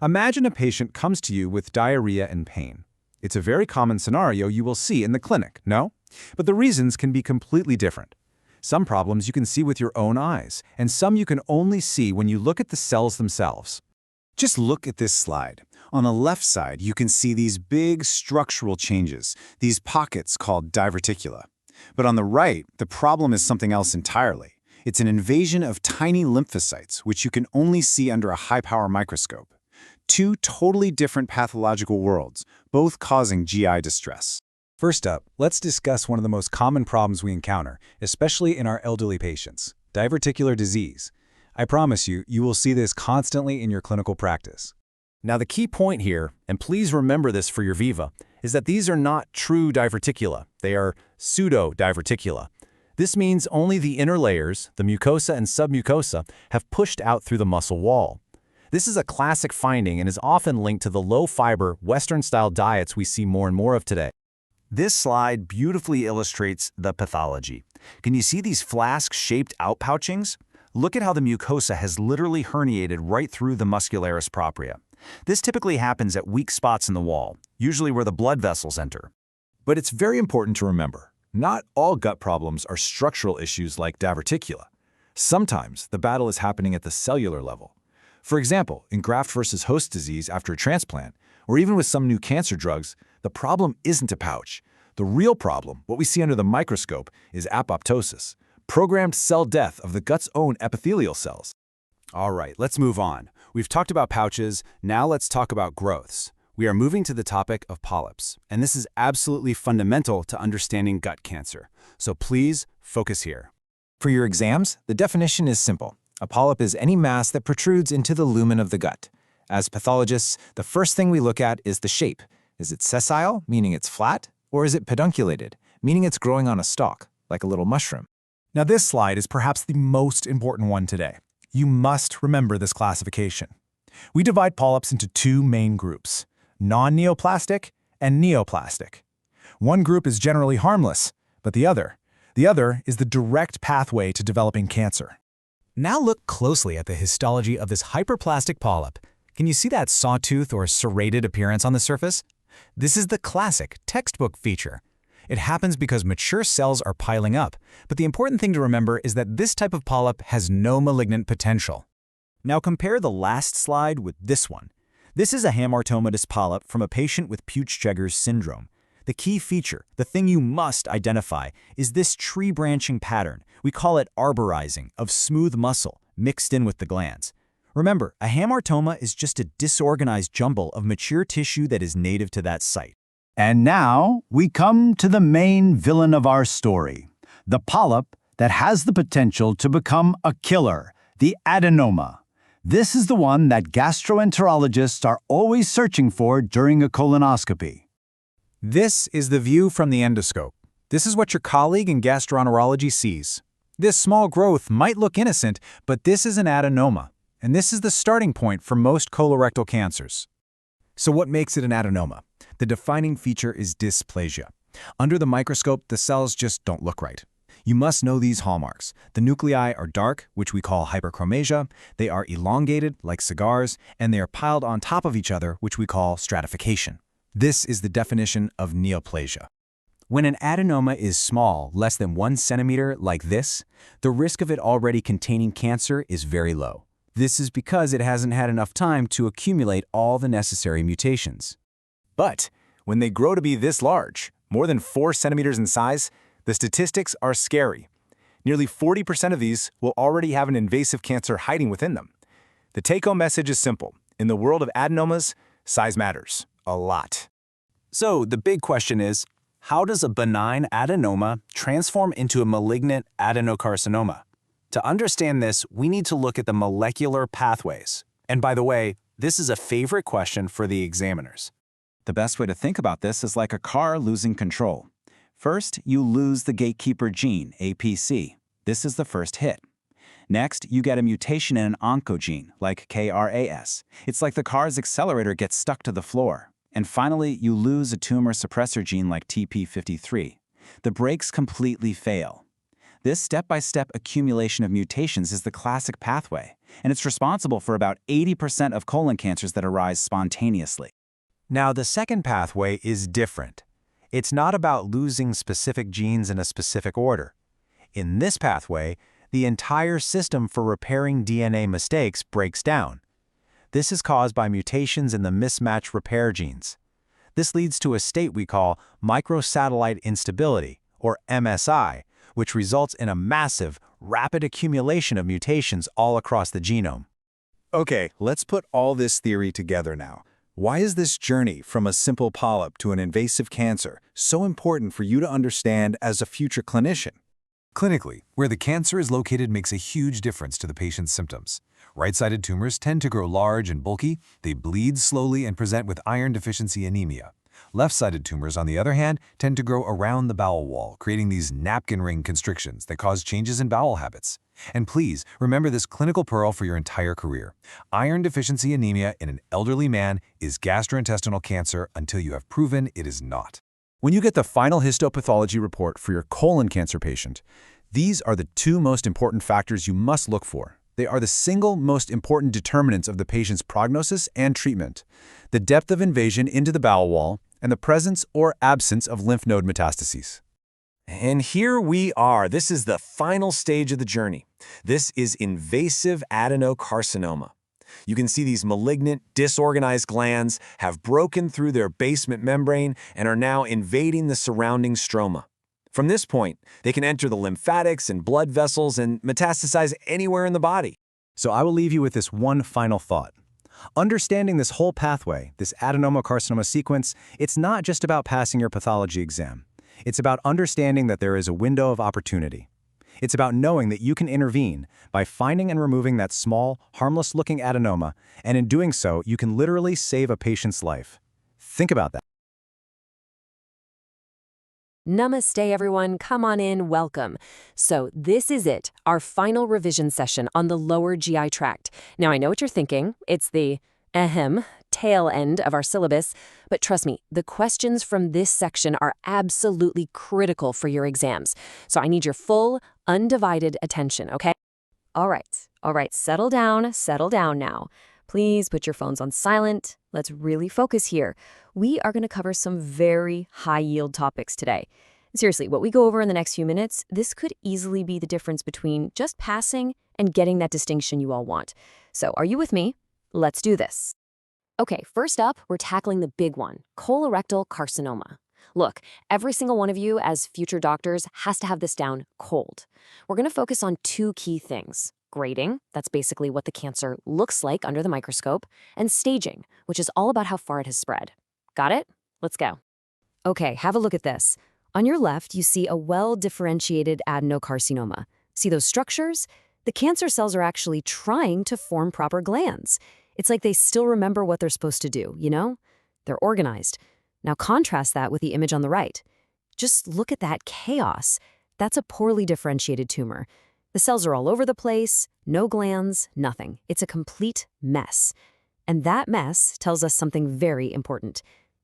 Imagine a patient comes to you with diarrhea and pain. It's a very common scenario you will see in the clinic, no? But the reasons can be completely different. Some problems you can see with your own eyes, and some you can only see when you look at the cells themselves. Just look at this slide. On the left side, you can see these big structural changes, these pockets called diverticula. But on the right, the problem is something else entirely. It's an invasion of tiny lymphocytes, which you can only see under a high-power microscope. Two totally different pathological worlds, both causing GI distress. First up, let's discuss one of the most common problems we encounter, especially in our elderly patients, diverticular disease. I promise you, you will see this constantly in your clinical practice. Now the key point here, and please remember this for your Viva, is that these are not true diverticula. They are pseudo-diverticula. This means only the inner layers, the mucosa and submucosa, have pushed out through the muscle wall. This is a classic finding and is often linked to the low-fiber, Western-style diets we see more and more of today. This slide beautifully illustrates the pathology. Can you see these flask-shaped outpouchings? Look at how the mucosa has literally herniated right through the muscularis propria. This typically happens at weak spots in the wall, usually where the blood vessels enter. But it's very important to remember, not all gut problems are structural issues like diverticula. Sometimes the battle is happening at the cellular level. For example, in graft versus host disease after a transplant, or even with some new cancer drugs, the problem isn't a pouch. The real problem, what we see under the microscope, is apoptosis, programmed cell death of the gut's own epithelial cells. All right, let's move on. We've talked about pouches, now let's talk about growths. We are moving to the topic of polyps, and this is absolutely fundamental to understanding gut cancer. So please focus here. For your exams, the definition is simple. A polyp is any mass that protrudes into the lumen of the gut. As pathologists, the first thing we look at is the shape. Is it sessile, meaning it's flat, or is it pedunculated, meaning it's growing on a stalk, like a little mushroom? Now this slide is perhaps the most important one today. You must remember this classification. We divide polyps into two main groups, non-neoplastic and neoplastic. One group is generally harmless, but the other is the direct pathway to developing cancer. Now look closely at the histology of this hyperplastic polyp. Can you see that sawtooth or serrated appearance on the surface? This is the classic textbook feature. It happens because mature cells are piling up, but the important thing to remember is that this type of polyp has no malignant potential. Now compare the last slide with this one. This is a hamartomatous polyp from a patient with Peutz-Jeghers syndrome. The key feature, the thing you must identify, is this tree-branching pattern. We call it arborizing of smooth muscle mixed in with the glands. Remember, a hamartoma is just a disorganized jumble of mature tissue that is native to that site. And now we come to the main villain of our story, the polyp that has the potential to become a killer, the adenoma. This is the one that gastroenterologists are always searching for during a colonoscopy. This is the view from the endoscope. This is what your colleague in gastroenterology sees. This small growth might look innocent, but this is an adenoma, and this is the starting point for most colorectal cancers. So what makes it an adenoma? The defining feature is dysplasia. Under the microscope, the cells just don't look right. You must know these hallmarks. The nuclei are dark, which we call hyperchromasia. They are elongated, like cigars, and they are piled on top of each other, which we call stratification. This is the definition of neoplasia. When an adenoma is small, less than 1 centimeter, like this, the risk of it already containing cancer is very low. This is because it hasn't had enough time to accumulate all the necessary mutations. But when they grow to be this large, more than 4 centimeters in size, the statistics are scary. Nearly 40% of these will already have an invasive cancer hiding within them. The take-home message is simple. In the world of adenomas, size matters a lot. So the big question is, how does a benign adenoma transform into a malignant adenocarcinoma? To understand this, we need to look at the molecular pathways. And by the way, this is a favorite question for the examiners. The best way to think about this is like a car losing control. First, you lose the gatekeeper gene, APC. This is the first hit. Next, you get a mutation in an oncogene, like KRAS. It's like the car's accelerator gets stuck to the floor. And finally, you lose a tumor suppressor gene like TP53. The brakes completely fail. This step-by-step accumulation of mutations is the classic pathway, and it's responsible for about 80% of colon cancers that arise spontaneously. Now, the second pathway is different. It's not about losing specific genes in a specific order. In this pathway, the entire system for repairing DNA mistakes breaks down. This is caused by mutations in the mismatch repair genes. This leads to a state we call microsatellite instability, or MSI, which results in a massive, rapid accumulation of mutations all across the genome. Okay, let's put all this theory together now. Why is this journey from a simple polyp to an invasive cancer so important for you to understand as a future clinician? Clinically, where the cancer is located makes a huge difference to the patient's symptoms. Right-sided tumors tend to grow large and bulky, they bleed slowly and present with iron deficiency anemia. Left-sided tumors, on the other hand, tend to grow around the bowel wall, creating these napkin ring constrictions that cause changes in bowel habits. And please, remember this clinical pearl for your entire career. Iron deficiency anemia in an elderly man is gastrointestinal cancer until you have proven it is not. When you get the final histopathology report for your colon cancer patient, these are the two most important factors you must look for. They are the single most important determinants of the patient's prognosis and treatment: the depth of invasion into the bowel wall and the presence or absence of lymph node metastases. And here we are. This is the final stage of the journey. This is invasive adenocarcinoma. You can see these malignant, disorganized glands have broken through their basement membrane and are now invading the surrounding stroma. From this point, they can enter the lymphatics and blood vessels and metastasize anywhere in the body. So I will leave you with this one final thought. Understanding this whole pathway, this adenoma-carcinoma sequence, it's not just about passing your pathology exam. It's about understanding that there is a window of opportunity. It's about knowing that you can intervene by finding and removing that small, harmless-looking adenoma, and in doing so, you can literally save a patient's life. Think about that. Namaste, everyone. Come on in. Welcome. So this is it, our final revision session on the lower GI tract. Now, I know what you're thinking. It's the tail end of our syllabus, but trust me, the questions from this section are absolutely critical for your exams. So I need your full, undivided attention, okay? All right, settle down now. Please put your phones on silent. Let's really focus here. We are going to cover some very high-yield topics today. Seriously, what we go over in the next few minutes, this could easily be the difference between just passing and getting that distinction you all want. So are you with me? Let's do this. Okay, first up, we're tackling the big one, colorectal carcinoma. Look, every single one of you as future doctors has to have this down cold. We're going to focus on two key things: grading, that's basically what the cancer looks like under the microscope, and staging, which is all about how far it has spread. Got it? Let's go. Okay, have a look at this. On your left, you see a well-differentiated adenocarcinoma. See those structures? The cancer cells are actually trying to form proper glands. It's like they still remember what they're supposed to do, you know? They're organized. Now contrast that with the image on the right. Just look at that chaos. That's a poorly differentiated tumor. The cells are all over the place, no glands, nothing. It's a complete mess. And that mess tells us something very important.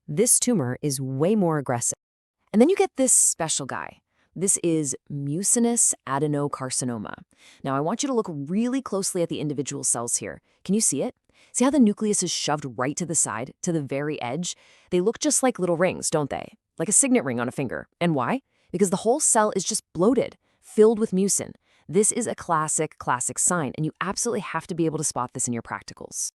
This tumor is way more aggressive. And then you get this special guy. This is mucinous adenocarcinoma. Now I want you to look really closely at the individual cells here. Can you see it? See how the nucleus is shoved right to the side, to the very edge? They look just like little rings, don't they? Like a signet ring on a finger. And why? Because the whole cell is just bloated, filled with mucin. This is a classic sign, and you absolutely have to be able to spot this in your practicals.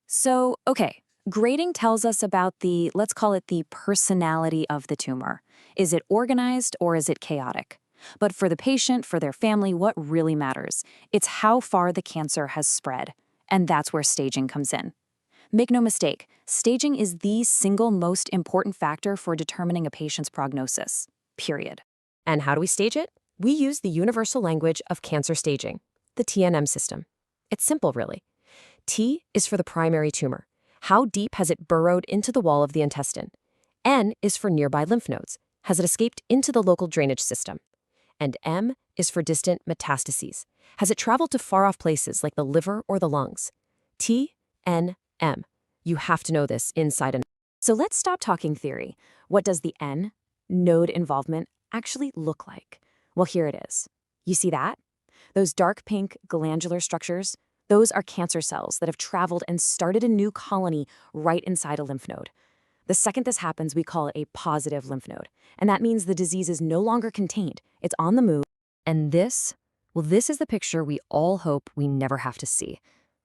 So, okay, grading tells us about the, let's call it the personality of the tumor. Is it organized or is it chaotic? But for the patient, for their family, what really matters? It's how far the cancer has spread. And that's where staging comes in. Make no mistake, staging is the single most important factor for determining a patient's prognosis, period. And how do we stage it? We use the universal language of cancer staging, the TNM system. It's simple, really. T is for the primary tumor. How deep has it burrowed into the wall of the intestine? N is for nearby lymph nodes. Has it escaped into the local drainage system? And M is for distant metastases. Has it traveled to far-off places like the liver or the lungs? T, N, M. You have to know this inside and out. So let's stop talking theory. What does the N, node involvement, actually look like? Well, here it is. You see that? Those dark pink glandular structures? Those are cancer cells that have traveled and started a new colony right inside a lymph node. The second this happens, we call it a positive lymph node. And that means the disease is no longer contained. It's on the move. And this, well, this is the picture we all hope we never have to see.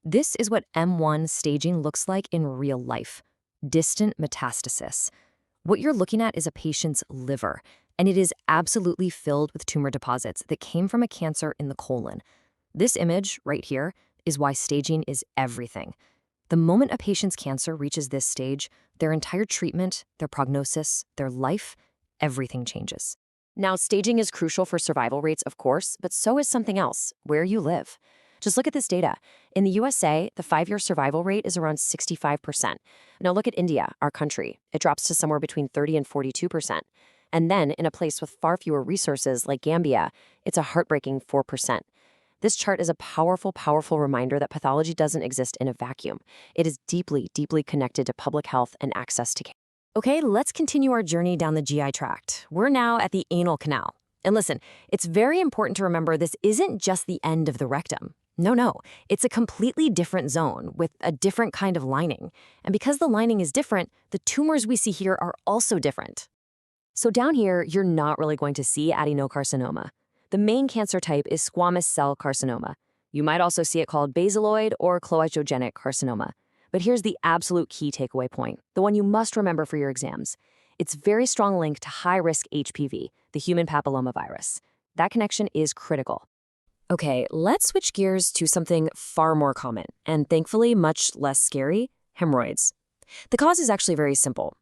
This is what M1 staging looks like in real life. Distant metastasis. What you're looking at is a patient's liver, and it is absolutely filled with tumor deposits that came from a cancer in the colon. This image right here is why staging is everything. The moment a patient's cancer reaches this stage, their entire treatment, their prognosis, their life, everything changes. Now, staging is crucial for survival rates, of course, but so is something else, where you live. Just look at this data. In the USA, the 5-year survival rate is around 65%. Now look at India, our country. It drops to somewhere between 30 and 42%. And then, in a place with far fewer resources like Gambia, it's a heartbreaking 4%. This chart is a powerful, powerful reminder that pathology doesn't exist in a vacuum. It is deeply, deeply connected to public health and access to care. Okay, let's continue our journey down the GI tract. We're now at the anal canal. And listen, it's very important to remember this isn't just the end of the rectum. No, it's a completely different zone with a different kind of lining. And because the lining is different, the tumors we see here are also different. So down here, you're not really going to see adenocarcinoma. The main cancer type is squamous cell carcinoma. You might also see it called basaloid or cloidogenic carcinoma. But here's the absolute key takeaway point, the one you must remember for your exams. It's very strong link to high-risk HPV, the human papillomavirus. That connection is critical. Okay, let's switch gears to something far more common, and thankfully much less scary, hemorrhoids. The cause is actually very simple.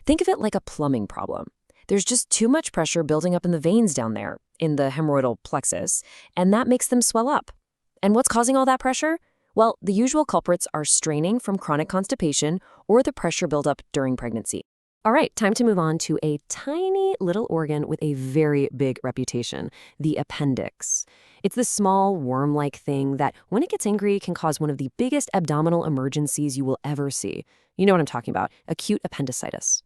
Think of it like a plumbing problem. There's just too much pressure building up in the veins down there, in the hemorrhoidal plexus, and that makes them swell up. And what's causing all that pressure? Well, the usual culprits are straining from chronic constipation or the pressure buildup during pregnancy. All right, time to move on to a tiny little organ with a very big reputation, the appendix. It's this small worm-like thing that, when it gets angry, can cause one of the biggest abdominal emergencies you will ever see. You know what I'm talking about, acute appendicitis.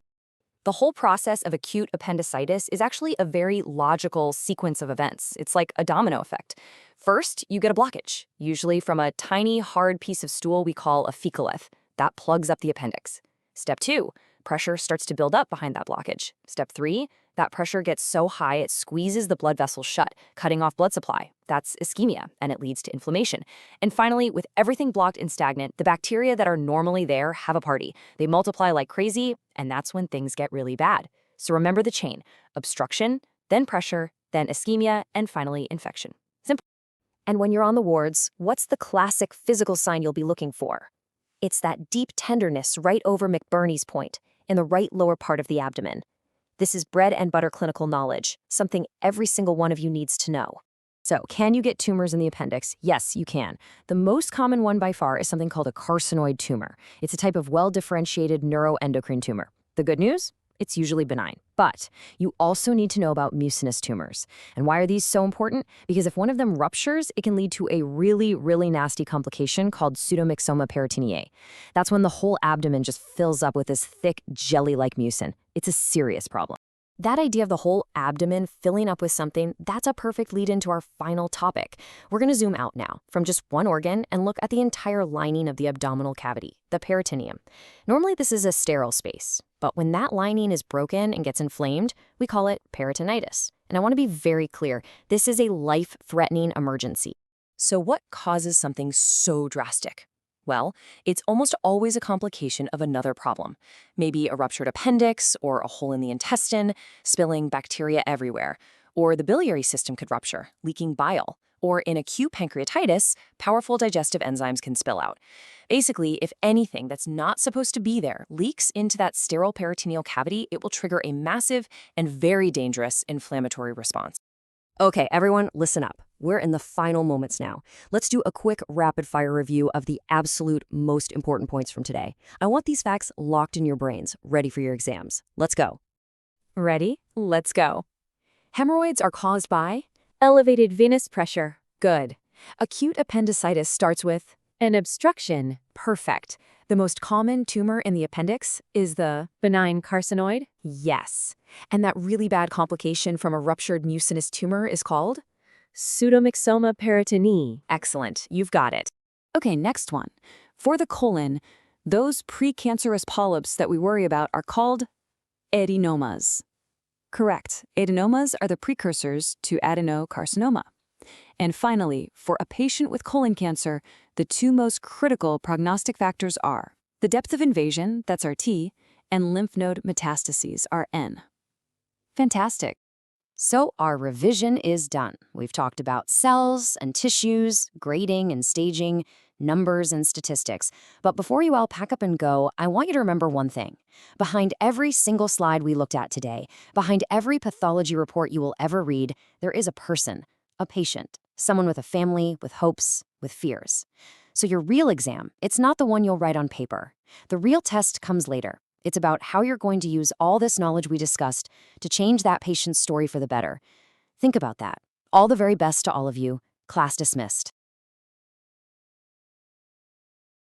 The whole process of acute appendicitis is actually a very logical sequence of events. It's like a domino effect. First, you get a blockage, usually from a tiny, hard piece of stool we call a fecalith. That plugs up the appendix. Step 2, pressure starts to build up behind that blockage. Step 3, that pressure gets so high it squeezes the blood vessel shut, cutting off blood supply. That's ischemia, and it leads to inflammation. And finally, with everything blocked and stagnant, the bacteria that are normally there have a party. They multiply like crazy, and that's when things get really bad. So remember the chain: obstruction, then pressure, then ischemia, and finally infection. Simple. And when you're on the wards, what's the classic physical sign you'll be looking for? It's that deep tenderness right over McBurney's point, in the right lower part of the abdomen. This is bread and butter clinical knowledge, something every single one of you needs to know. So, can you get tumors in the appendix? Yes, you can. The most common one by far is something called a carcinoid tumor. It's a type of well-differentiated neuroendocrine tumor. The good news? It's usually benign. But you also need to know about mucinous tumors. And why are these so important? Because if one of them ruptures, it can lead to a really, really nasty complication called pseudomyxoma peritoniae. That's when the whole abdomen just fills up with this thick, jelly-like mucin. It's a serious problem. That idea of the whole abdomen filling up with something, that's a perfect lead into our final topic. We're going to zoom out now from just one organ and look at the entire lining of the abdominal cavity, the peritoneum. Normally this is a sterile space, but when that lining is broken and gets inflamed, we call it peritonitis. And I want to be very clear, this is a life-threatening emergency. So what causes something so drastic? Well, it's almost always a complication of another problem. Maybe a ruptured appendix, or a hole in the intestine, spilling bacteria everywhere. Or the biliary system could rupture, leaking bile. Or in acute pancreatitis, powerful digestive enzymes can spill out. Basically, if anything that's not supposed to be there leaks into that sterile peritoneal cavity, it will trigger a massive and very dangerous inflammatory response. Okay, everyone, listen up. We're in the final moments now. Let's do a quick rapid-fire review of the absolute most important points from today. I want these facts locked in your brains, ready for your exams. Let's go. Ready? Let's go. Hemorrhoids are caused by elevated venous pressure. Good. Acute appendicitis starts with an obstruction. Perfect. The most common tumor in the appendix is the benign carcinoid. Yes. And that really bad complication from a ruptured mucinous tumor is called pseudomyxoma peritoniae. Excellent. You've got it. Okay, next one. For the colon, those precancerous polyps that we worry about are called adenomas. Correct. Adenomas are the precursors to adenocarcinoma. And finally, for a patient with colon cancer, the two most critical prognostic factors are the depth of invasion, that's our T, and lymph node metastases, our N. Fantastic. So our revision is done. We've talked about cells and tissues, grading and staging. numbers and statistics. But before you all pack up and go, I want you to remember one thing. Behind every single slide we looked at today, behind every pathology report you will ever read, there is a person, a patient, someone with a family, with hopes, with fears. So your real exam, it's not the one you'll write on paper. The real test comes later. It's about how you're going to use all this knowledge we discussed to change that patient's story for the better. Think about that. All the very best to all of you. Class dismissed.